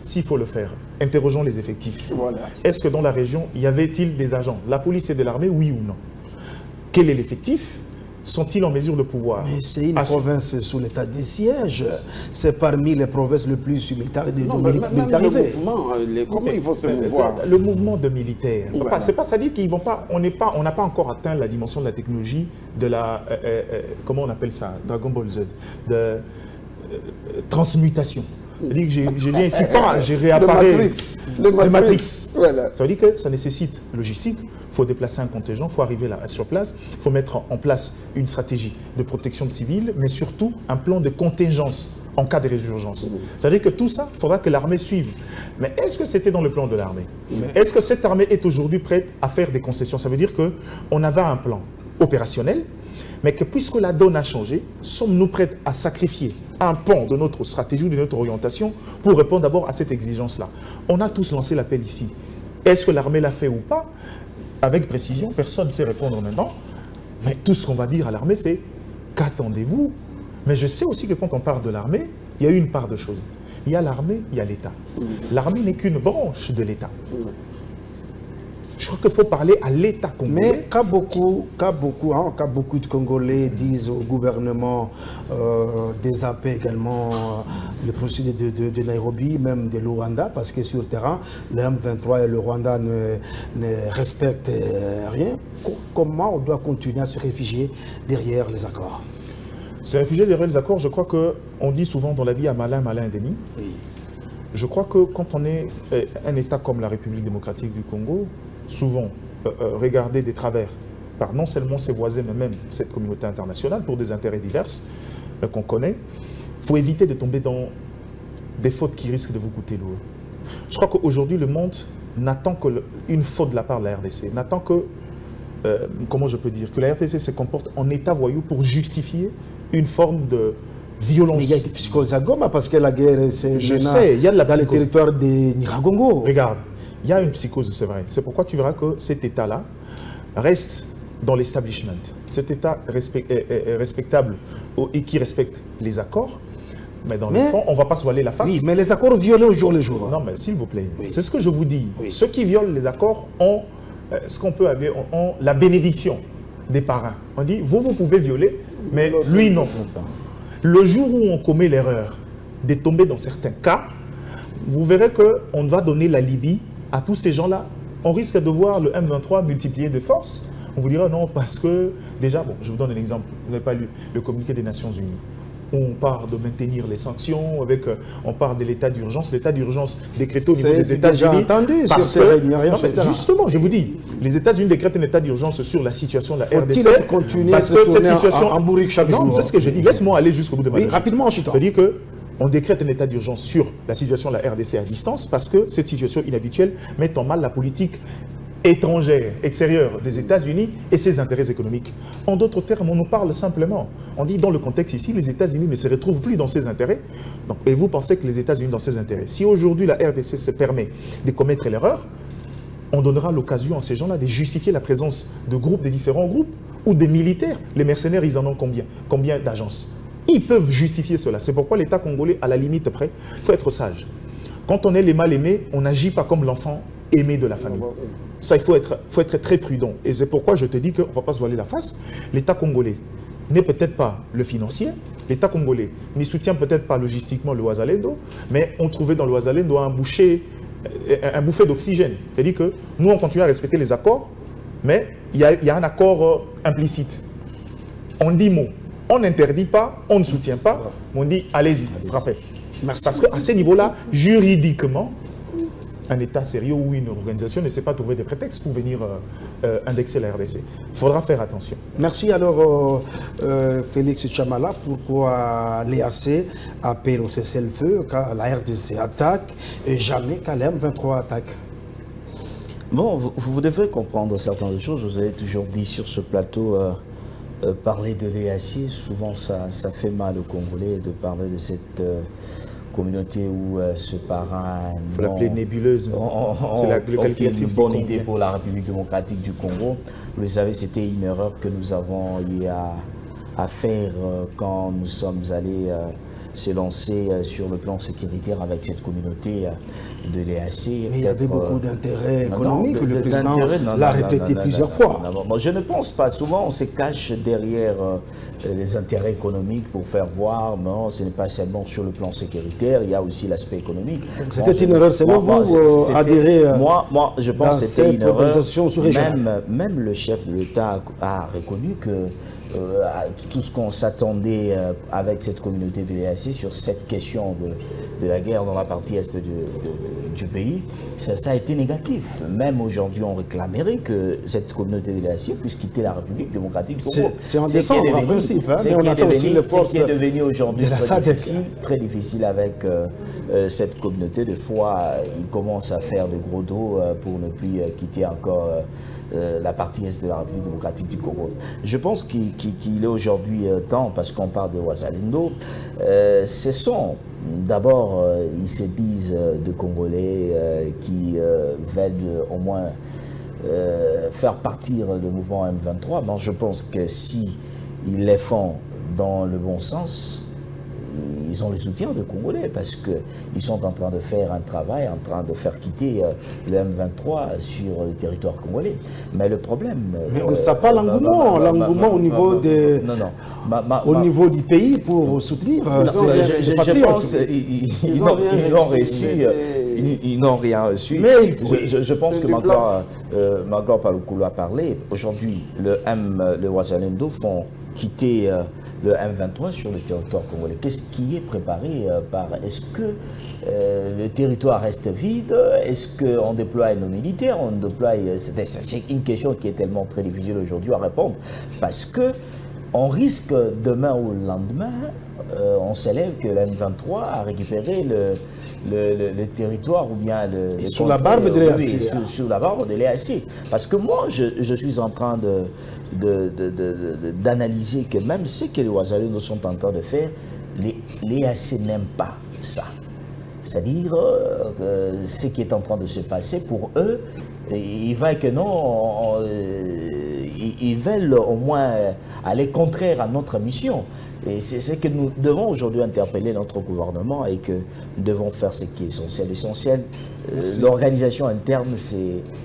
s'il faut le faire, interrogeons les effectifs. Voilà. Est-ce que dans la région, y avait-il des agents, la police et de l'armée, oui ou non? Quel est l'effectif? Sont-ils en mesure de pouvoir? Mais c'est une province sous l'état de siège. C'est parmi les provinces les plus militarisées. Comment ils vont se mouvoir? Le mouvement de militaires. Voilà. C'est pas ça dire qu'ils vont pas. On n'a pas encore atteint la dimension de la technologie de la comment on appelle ça? Dragon Ball Z. De transmutation. C'est-à-dire que je viens ici pas, j'ai réapparu. Le Matrix. Voilà. Ça veut dire que ça nécessite logistique. Il faut déplacer un contingent, il faut arriver là sur place, il faut mettre en place une stratégie de protection de civils, mais surtout un plan de contingence en cas de résurgence. C'est-à-dire que tout ça, il faudra que l'armée suive. Mais est-ce que c'était dans le plan de l'armée? Est-ce que cette armée est aujourd'hui prête à faire des concessions? Ça veut dire qu'on avait un plan opérationnel, mais que puisque la donne a changé, sommes-nous prêts à sacrifier un pan de notre stratégie ou de notre orientation pour répondre d'abord à cette exigence-là? On a tous lancé l'appel ici. Est-ce que l'armée l'a fait ou pas? Avec précision, personne ne sait répondre maintenant. Mais tout ce qu'on va dire à l'armée, c'est qu'attendez-vous? Mais je sais aussi que quand on parle de l'armée, il y a une part de choses. Il y a l'armée, il y a l'État. L'armée n'est qu'une branche de l'État. Je crois qu'il faut parler à l'État congolais. Mais quand beaucoup de Congolais disent au gouvernement des AP également le procédé de Nairobi, même de Luanda, parce que sur le terrain, le M23 et le Rwanda ne respectent rien, comment on doit continuer à se réfugier derrière les accords? Se réfugier derrière les accords, je crois qu'on dit souvent dans la vie à malin, malin ennemi. Oui. Je crois que quand on est un État comme la République démocratique du Congo, souvent regarder des travers par non seulement ses voisins, mais même cette communauté internationale pour des intérêts divers qu'on connaît, il faut éviter de tomber dans des fautes qui risquent de vous coûter lourd. Je crois qu'aujourd'hui, le monde n'attend qu'une faute de la part de la RDC, n'attend que, comment je peux dire, que la RDC se comporte en État voyou pour justifier une forme de violence. Mais il y a une psychose à Goma parce que la guerre, c'est dans les territoires de Nyiragongo. Regarde. Il y a une psychose, c'est vrai. C'est pourquoi tu verras que cet État-là reste dans l'establishment. Cet État respectable et qui respecte les accords, mais dans le fond, on ne va pas se voiler la face. Oui, mais les accords violés au jour le jour. Non, mais s'il vous plaît, c'est ce que je vous dis. Oui. Ceux qui violent les accords ont ce qu'on peut appeler la bénédiction des parrains. On dit, vous pouvez violer, mais lui, non. Le jour où on commet l'erreur de tomber dans certains cas, vous verrez qu'on va donner la Libye à tous ces gens-là. On risque de voir le M23 multiplier de force. On vous dira non, parce que déjà, bon, je vous donne un exemple. Vous n'avez pas lu le communiqué des Nations Unies. On parle de maintenir les sanctions, on parle de l'état d'urgence. L'état d'urgence décrété au niveau des États-Unis. Parce que, justement, je vous dis, les États-Unis décrètent un état d'urgence sur la situation de la RDC. Continuer parce que cette situation en bourrique chaque jour. Non, c'est ce que je dis. Laisse-moi aller jusqu'au bout de ma vie. Rapidement, Chitan. Je dis que on décrète un état d'urgence sur la situation de la RDC à distance parce que cette situation inhabituelle met en mal la politique étrangère, extérieure des États-Unis et ses intérêts économiques. En d'autres termes, on nous parle simplement. On dit dans le contexte ici, les États-Unis ne se retrouvent plus dans ses intérêts. Donc, et vous pensez que les États-Unis dans ses intérêts. Si aujourd'hui la RDC se permet de commettre l'erreur, on donnera l'occasion à ces gens-là de justifier la présence de groupes, de différents groupes ou des militaires. Les mercenaires, ils en ont combien? Combien d'agences? Ils peuvent justifier cela. C'est pourquoi l'État congolais, à la limite près, il faut être sage. Quand on est les mal-aimés, on n'agit pas comme l'enfant aimé de la famille. Ça, il faut être très prudent. Et c'est pourquoi je te dis qu'on ne va pas se voiler la face. L'État congolais n'est peut-être pas le financier. L'État congolais n'y soutient peut-être pas logistiquement le Ouazalendo, mais on trouvait dans le Ouazalendo un bouffée d'oxygène. C'est-à-dire que nous, on continue à respecter les accords, mais il y a un accord implicite. On dit mot. On n'interdit pas, on ne soutient pas, mais on dit allez-y, frappez. Parce qu'à ce niveau-là, juridiquement, un État sérieux ou une organisation ne sait pas trouver des prétextes pour venir indexer la RDC. Il faudra faire attention. Merci alors Félix Chamala. Pourquoi l'EAC appelle au cessez-le-feu quand la RDC attaque et jamais quand la M23 attaque? Bon, vous devrez comprendre certaines choses. Vous avez toujours dit sur ce plateau, parler de l'EAC, souvent ça fait mal aux Congolais de parler de cette communauté où ce parrain... Il faut l'appeler nébuleuse. C'est une bonne idée pour la République démocratique du Congo. Vous le savez, c'était une erreur que nous avons eu à faire quand nous sommes allés se lancer sur le plan sécuritaire avec cette communauté de l'EAC. Mais il y avait beaucoup d'intérêts économiques, le président l'a répété plusieurs fois. Bon, je ne pense pas. Souvent, on se cache derrière les intérêts économiques pour faire voir, non, ce n'est pas seulement sur le plan sécuritaire, il y a aussi l'aspect économique. C'était une erreur, c'est vous adhérez moi, je pense que c'était une erreur. Même le chef de l'État a reconnu que tout ce qu'on s'attendait avec cette communauté de l'EAC sur cette question de la guerre dans la partie est du pays, ça a été négatif. Même aujourd'hui, on réclamerait que cette communauté de l'EAC puisse quitter la République démocratique du Congo. C'est en décembre, en principe. C'est ce qui est devenu aujourd'hui très difficile avec cette communauté. Des fois, ils commencent à faire de gros dos pour ne plus quitter encore la partie est de la République démocratique du Congo. Je pense qu'il est aujourd'hui temps, parce qu'on parle de Ouazalendo, ce sont d'abord, ils se disent de Congolais qui veulent au moins faire partir le mouvement M23. Bon, je pense que si ils les font dans le bon sens, ils ont le soutien des Congolais parce qu'ils sont en train de faire un travail, en train de faire quitter le M23 sur le territoire congolais. Mais le problème... Mais on ne sait pas l'engouement au niveau des... au niveau du pays pour soutenir... Je pense qu'ils n'ont reçu... Ils n'ont rien reçu. Mais je pense que Magloire Paluku a parlé. Aujourd'hui, le Ouazalendo font quitter le M23 sur le territoire congolais. Qu'est-ce qui est préparé par... Est-ce que le territoire reste vide? Est-ce qu'on déploie nos militaires? On déploie... C'est une question qui est tellement très difficile aujourd'hui à répondre. Parce que on risque demain ou le lendemain, on s'élève que le M23 a récupéré le territoire ou bien sur la barbe de l'EAC. Sur la barbe de l'EAC. Parce que moi, je suis en train d'analyser que même ce que les Ouazalendo sont en train de faire, l'EAC n'aiment pas ça. C'est-à-dire ce qui est en train de se passer pour eux, ils veulent que non, ils veulent au moins aller contraire à notre mission. Et c'est ce que nous devons aujourd'hui interpeller notre gouvernement et que nous devons faire ce qui est essentiel. L'essentiel, l'organisation interne,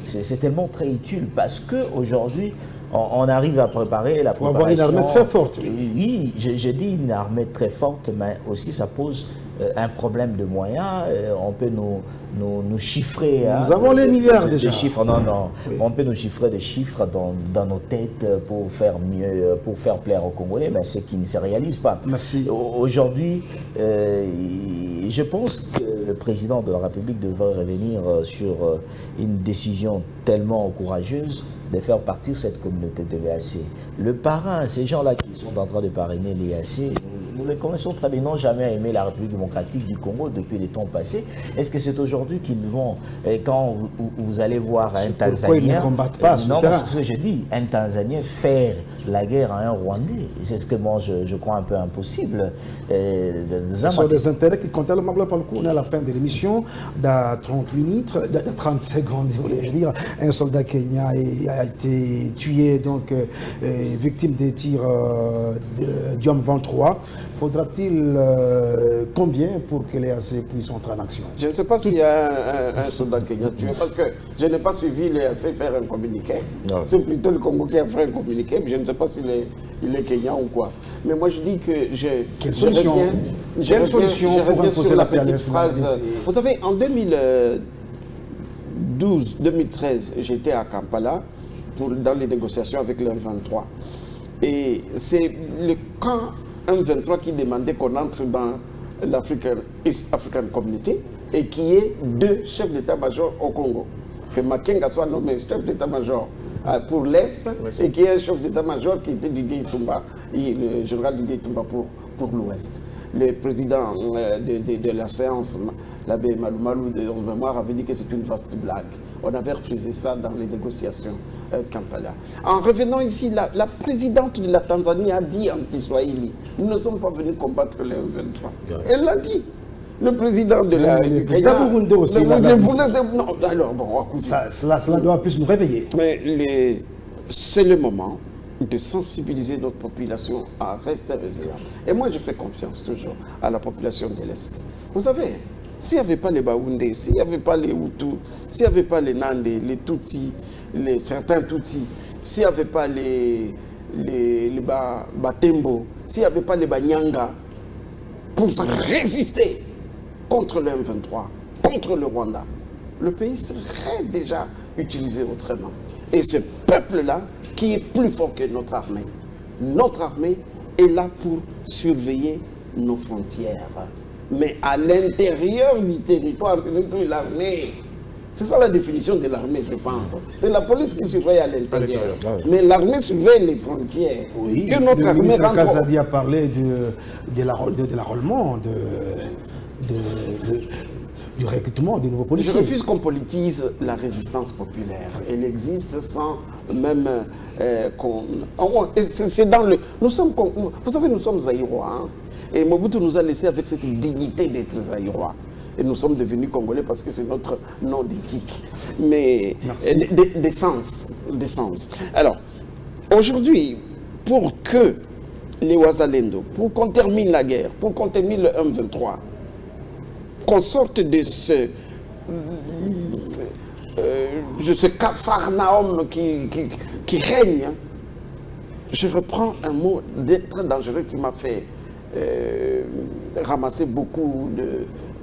c'est tellement très utile parce qu'aujourd'hui, on arrive à préparer la préparation. Il faut avoir une armée très forte. Oui, je dis une armée très forte, mais aussi ça pose un problème de moyens. On peut nous chiffrer. Nous avons les milliards déjà. De chiffres, non. Oui. On peut nous chiffrer des chiffres dans nos têtes pour faire mieux, pour faire plaire aux Congolais, mais ce qui ne se réalise pas. Merci. Aujourd'hui, je pense que le président de la République devrait revenir sur une décision tellement courageuse de faire partir cette communauté de l'EAC. Le parrain, ces gens-là qui sont en train de parrainer l'EAC, nous les connaissons très bien, ils n'ont jamais aimé la République démocratique du Congo depuis les temps passés. Est-ce que c'est aujourd'hui qu'ils vont, quand vous allez voir un Tanzanien... Pourquoi ils ne combattent pas Non, c'est ce que je dis, un Tanzanien faire la guerre à un Rwandais, c'est ce que moi je crois un peu impossible. Ce sont des intérêts qui comptent. On est à la fin de l'émission, dans 30 minutes, dans 30 secondes, je veux dire, un soldat kenyan a été tué, donc victime des tirs du M23. Faudra-t-il combien pour que l'EAC puisse entrer en action? Je ne sais pas s'il y a un soldat kenyan tué, parce que je n'ai pas suivi l'EAC faire un communiqué. C'est plutôt le Congo qui a fait un communiqué, mais je ne sais pas s'il est kenyan ou quoi. Mais moi je dis que Quelle solution pour imposer la petite phrase. Vous savez, en 2012-2013, j'étais à Kampala dans les négociations avec le M23. Et c'est le camp M23 qui demandait qu'on entre dans l'East African Community et qui est 2 chefs d'état-major au Congo. Que Makenga soit nommé chef d'état-major pour l'Est et qui est un chef d'état-major qui était Didier Itumba, le général Didier Itumba pour l'Ouest. Le président de la séance, l'abbé Malumalu de mémoire, avait dit que c'est une vaste blague. On avait refusé ça dans les négociations de Kampala. En revenant ici, la présidente de la Tanzanie a dit en Kiswahili, nous ne sommes pas venus combattre le M23. Elle l'a dit. Le président de la... Le président Burundi aussi. Non, alors bon, cela doit plus nous réveiller. Mais c'est le moment de sensibiliser notre population à rester résiliente. Et moi, je fais confiance toujours à la population de l'Est. Vous savez, s'il n'y avait pas les Baoundés, s'il n'y avait pas les Hutus, s'il n'y avait pas les Nandés, les Tutsis, certains Tutsis, s'il n'y avait pas les Batembo, s'il n'y avait pas les Banyanga, pour résister contre le M23, contre le Rwanda, le pays serait déjà utilisé autrement. Et ce peuple-là, qui est plus fort que notre armée. Notre armée est là pour surveiller nos frontières. Mais à l'intérieur du territoire, ce n'est plus l'armée. C'est ça la définition de l'armée, je pense. C'est la police qui surveille à l'intérieur. Mais l'armée surveille les frontières. Oui, que notre armée rentre... Le ministre Kazadi a parlé de l'arrôlement, du recrutement des nouveaux policiers. Je refuse qu'on politise la résistance populaire. Elle existe sans même qu'on... C'est dans le... Nous sommes... Vous savez, nous sommes Zaïrois. Hein? Et Mobutu nous a laissé avec cette dignité d'être Zaïrois. Et nous sommes devenus Congolais parce que c'est notre nom d'éthique. Mais d'essence. Alors, aujourd'hui, pour que les Ouazalendo, pour qu'on termine la guerre, pour qu'on termine le M23, qu'on sorte de ce capharnaüm qui règne, je reprends un mot très dangereux qui m'a fait ramasser beaucoup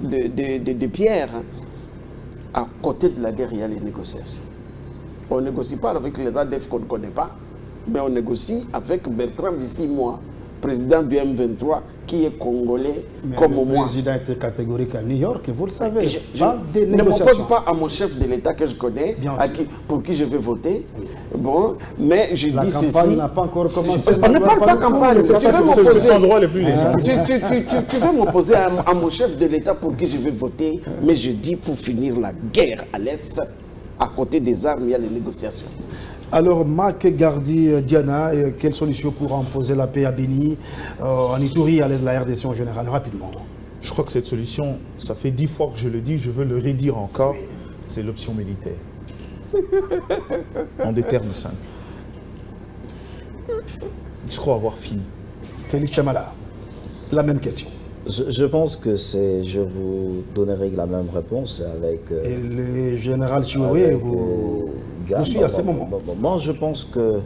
de pierres. À côté de la guerre, il y a les négociations. On ne négocie pas avec les ADF qu'on ne connaît pas, mais on négocie avec Bertrand Bisimwa, président du M23, qui est congolais comme moi. Le président était catégorique à New York, vous le savez. Je ne m'oppose pas à mon chef de l'État que je connais, pour qui je vais voter. Oui. Bon, mais je dis ceci. La campagne n'a pas encore commencé. On ne parle pas de campagne. Tu veux m'opposer à mon chef de l'État pour qui je vais voter, mais je dis pour finir la guerre à l'Est, à côté des armes, il y a les négociations. Alors, Marc Gardi Diana, quelle solution pour imposer la paix à Béni, en Ituri, à l'Est de la RDC en général, rapidement? Je crois que cette solution, ça fait 10 fois que je le dis, je veux le redire encore, c'est l'option militaire. En des termes simples. Je crois avoir fini. Félix Chamala, la même question. Je pense que c'est... Je vous donnerai la même réponse avec... Et le général Chioué vous suit à ce moment. Moi, je pense que...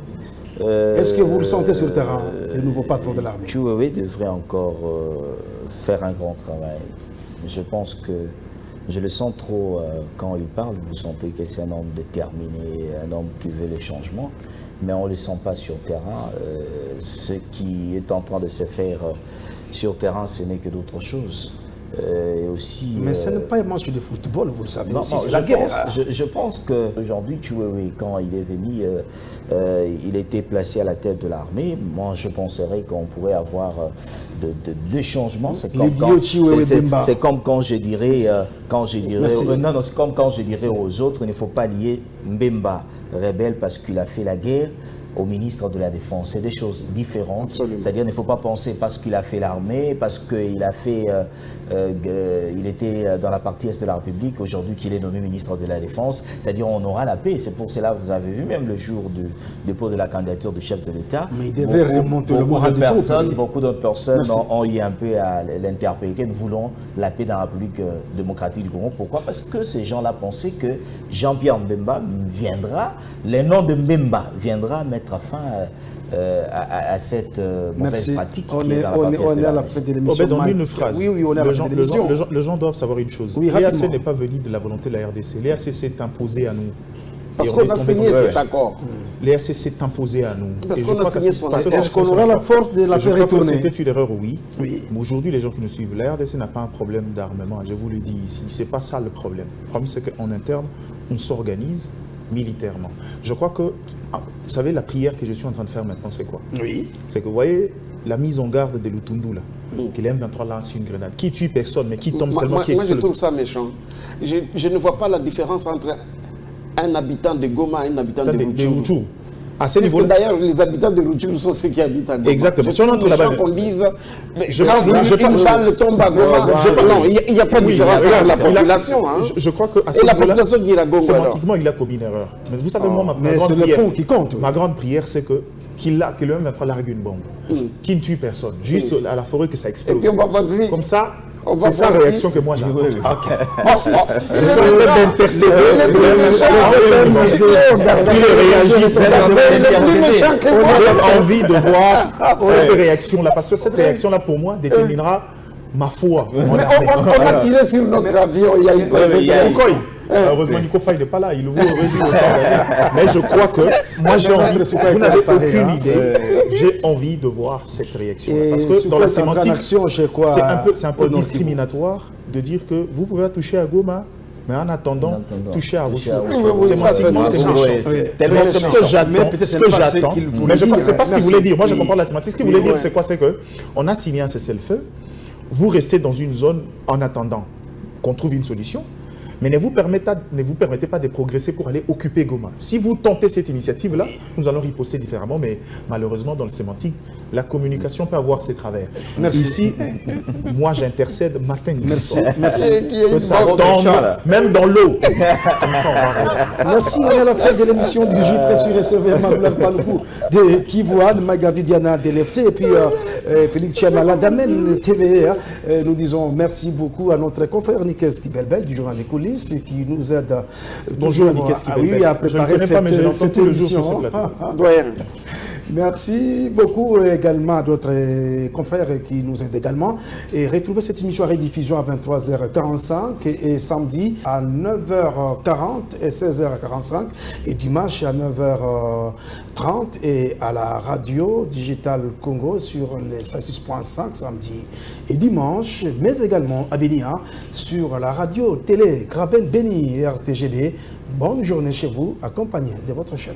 Est-ce que vous le sentez sur le terrain, le nouveau patron de l'armée? Chioué devrait encore faire un grand travail. Je pense que... Je le sens trop quand il parle. Vous sentez que c'est un homme déterminé, un homme qui veut le changement. Mais on ne le sent pas sur le terrain. Ce qui est en train de se faire... sur terrain, ce n'est que d'autres choses. Et aussi, mais ce n'est pas un match de football, vous le savez aussi, c'est la guerre. Je pense qu'aujourd'hui, Chioué, quand il est venu, il était placé à la tête de l'armée. Moi, je penserais qu'on pourrait avoir deux changements. C'est comme quand je dirais, c'est comme quand je dirais aux autres, il ne faut pas lier Mbemba, rebelle, parce qu'il a fait la guerre, au ministre de la Défense. C'est des choses différentes. C'est-à-dire qu'il ne faut pas penser parce qu'il a fait l'armée, parce qu'il a fait, il était dans la partie Est de la République, aujourd'hui qu'il est nommé ministre de la Défense. C'est-à-dire on aura la paix. C'est pour cela que vous avez vu même le jour du dépôt de la candidature du chef de l'État. Mais il devait remonter le moral de tout. Beaucoup de personnes ont eu un peu à l'interpréter. Nous voulons la paix dans la République démocratique du Congo. Pourquoi? Parce que ces gens-là pensaient que Jean-Pierre Mbemba viendra, le nom de Mbemba viendra mettre fin à cette mauvaise pratique. On est à la fin de l'émission. Dans une phrase, oui, on est à la fin de l'émission. Les gens doivent savoir une chose. Oui, l'EAC n'est pas venu de la volonté de la RDC. L'EAC s'est imposé à nous. Parce qu'on a signé cet accord. L'EAC s'est imposé à nous. Parce qu'on a signé son accord. Est-ce qu'on aura la force de la faire retourner? C'était une erreur, oui. Mais aujourd'hui, les gens qui nous suivent, la RDC n'a pas un problème d'armement. Je vous le dis ici. Ce n'est pas ça le problème. Le problème, c'est qu'en interne, on s'organise militairement. Je crois que, vous savez, la prière que je suis en train de faire maintenant, c'est quoi? Oui. C'est que, vous voyez, la mise en garde de Lutundu, là, que les M23 lancent une grenade, qui tue personne, mais qui tombe seulement, qui explose. Moi, je trouve ça méchant. Je ne vois pas la différence entre un habitant de Goma et un habitant de Rutshuru. À ce niveau, d'ailleurs, les habitants de Rutshuru sont ceux qui habitent à Goma. Exactement. Si on entre là-bas, qu'on dise, quand une balle tombe à Goma, non, il n'y a pas de différence entre la population. Je crois que et la population qui est à Goma. Sémantiquement, il a commis une erreur. Mais vous savez, moi, mais c'est le fond qui compte. Ma grande prière, c'est que le M23 largue une bombe, qui ne tue personne, juste à la forêt que ça explose. Et puis on va partir. Comme ça, c'est sa réaction que moi j'attends. Merci. Je suis en train d'intercéder. J'ai envie de voir cette réaction-là, parce que cette réaction-là, pour moi, déterminera ma foi. On a tiré sur notre avion, il y a une heureusement, Nico Faye n'est pas là, il vous réussit autant. Mais je crois que moi, j'ai envie, vous n'avez aucune idée, j'ai envie de voir cette réaction. Parce que dans la sémantique, c'est un peu discriminatoire de dire que vous pouvez toucher à Goma, mais en attendant, toucher à Rutshuru. Sémantiquement, c'est méchant. Ce que j'attends, mais ce n'est pas ce qu'il voulait dire. Moi, je comprends la sémantique. Ce qu'il voulait dire, c'est quoi? C'est qu'on a signé un cessez-le-feu, vous restez dans une zone en attendant qu'on trouve une solution. Mais ne vous permettez pas de progresser pour aller occuper Goma. Si vous tentez cette initiative-là, nous allons riposter différemment, mais malheureusement, dans le sémantique, la communication peut avoir ses travers. Merci. Ici, moi, j'intercède matin et soir. Merci. Que ça tombe, même dans l'eau. Merci. On est à la fin de l'émission du J Presse receveur Magoulak Paloukou de Kivouane, Magardi Diana Delefte et puis Félix Tchamala d'Amen TV. Nous disons merci beaucoup à notre confrère Nikes Kibelbel du journal des coulisses qui nous aide Bonjour Nikes Kibelbel. À préparer cette émission. Merci beaucoup également à d'autres confrères qui nous aident également. Et retrouvez cette émission à rediffusion à 23h45 et samedi à 9h40 et 16h45 et dimanche à 9h30 et à la radio Digital Congo sur les 6.5 samedi et dimanche, mais également à Bénia sur la radio télé Graben Beni et RTGB. Bonne journée chez vous, accompagné de votre chaîne.